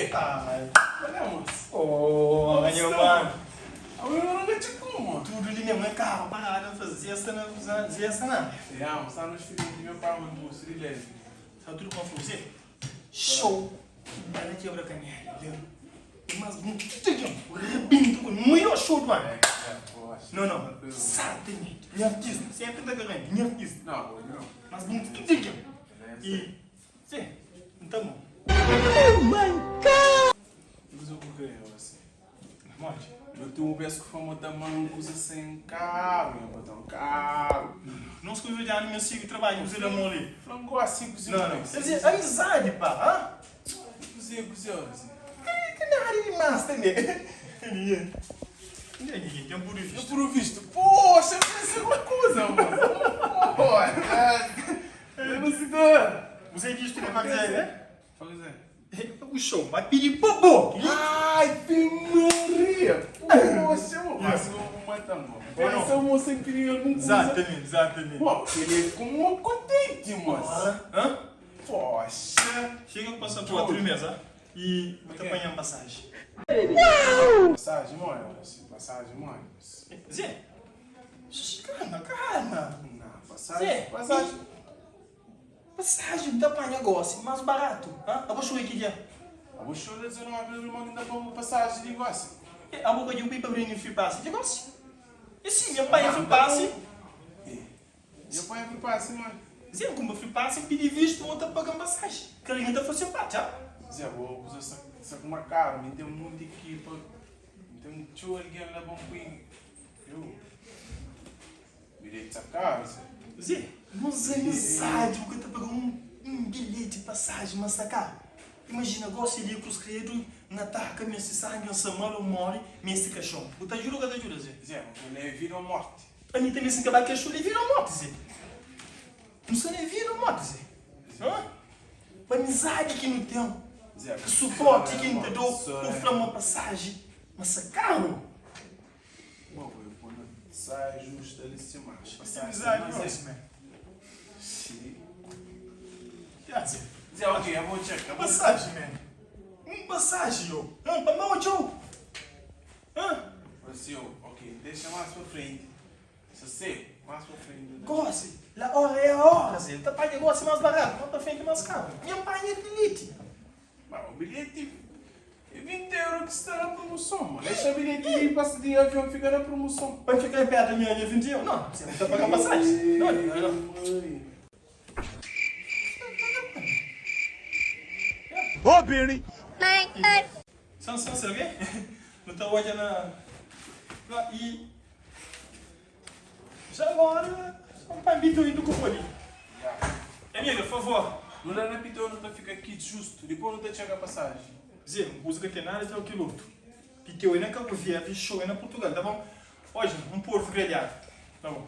Zé. Ai. Olha, Oh, meu mano. eu não vejo como. Tudo ali mesmo é carro, parada, fazer essa não. Já, está nos filhos de meu pai, mano, do Srilese. Está tudo confuso? Show. Dá quebra canela, mas muito rebento com muito show do ano. Não. Exatamente. Minha artista, sempre da garante, minha artista. Não. Mas muito tigão. E. Sim, então bom. Oh my God! Mas eu vou querer, assim. Morte. Eu tenho um peço que fama da mão, usa sem caro, meu patrão, caro. Não se convidar já no meu sigo trabalho, usa a mão ali. Frango assim, cozinha. Não. Quer dizer, amizade, pá. Cozinha, assim. Que na área de massa, né? Ninguém tem um puro Eu visto. por visto, poxa, eu pensei uma coisa, mano. Olha, eu não sei nada. Você é visto, né? Pra dizer, né? Fala, Zé. O show vai pedir bobo. Ai, tem Maria! Poxa, eu vou matar, mano. Essa moça incrível não usa. Exatamente. Pô, ele ficou contente, moça. Hã? Poxa. Chega com essa tua trimesa e vou te apanhar passagem. Passagem, mãe. Passagem, mãe. Zé, calma. Não, passagem. Zé, Passagem. Passagem dá para negócio mais barato. Eu vou chorar aqui dia. Eu vou chorar 19 mil, irmão, ainda para passagem de negócio. A boca de um pipa abrindo e fui passe. Negócio. E sim, meu pai fui passe. Meu pai fui passe, mãe. Zé, como eu fui passe, pedi visto, outra pagando passagem. Que ele ainda fosse parte, já. Zé, vou usar essa com uma cara, me tem muita equipa. Então, deixa eu alguém lá, vamos ir. Eu. Virei essa casa. Zé, mas amizade, porque eu tô pagando um bilhete de passagem, mas sacar. Imagina, gosto de ir para os criados, na tarde, minha sangue, minha semana, eu moro, minha cachorro. Você ajuda ou ajuda, Zé? Zé, ele vira a morte. A mim também se acabar que ele vira a morte, Zé. Não se nem vira a morte, Zé. Hã? A amizade que não tem, Zé, que suporte que não te dou, oferece uma passagem, mas sacaram. Bom, eu vou sair justo ali se mais. Passagem, Amizade, não é isso, man. Sim. Zé. Zé, ok, eu vou checar. Passagem, man. Passagem, yo. Para mal, Joe. Assim, ok, deixa mais pra frente. Se você, mais pra frente. Gosse, a hora é a hora, Zé. Tá pagando negócio mais barato, mais para frente mais caro. Minha pai é bilhete. Mas o bilhete é 20 € que está na promoção, mano. Deixa o bilhete de passa de avião fica na promoção. Vai ficar perto da minha linha 21? Não, você não está pagando passagem. Não. Mãe. Ô, Birney! São alguém? Não está hoje na... E... Já agora, só um pai indo com o bolinho. Amiga, por favor. Não dá na pitona para ficar aqui justo. Depois não te chega a passagem. Zé, música que nada até o quiloto. Piteu aí na Cabo Verde, show aí na Portugal, tá bom? Hoje, um porco grelhado. Tá bom.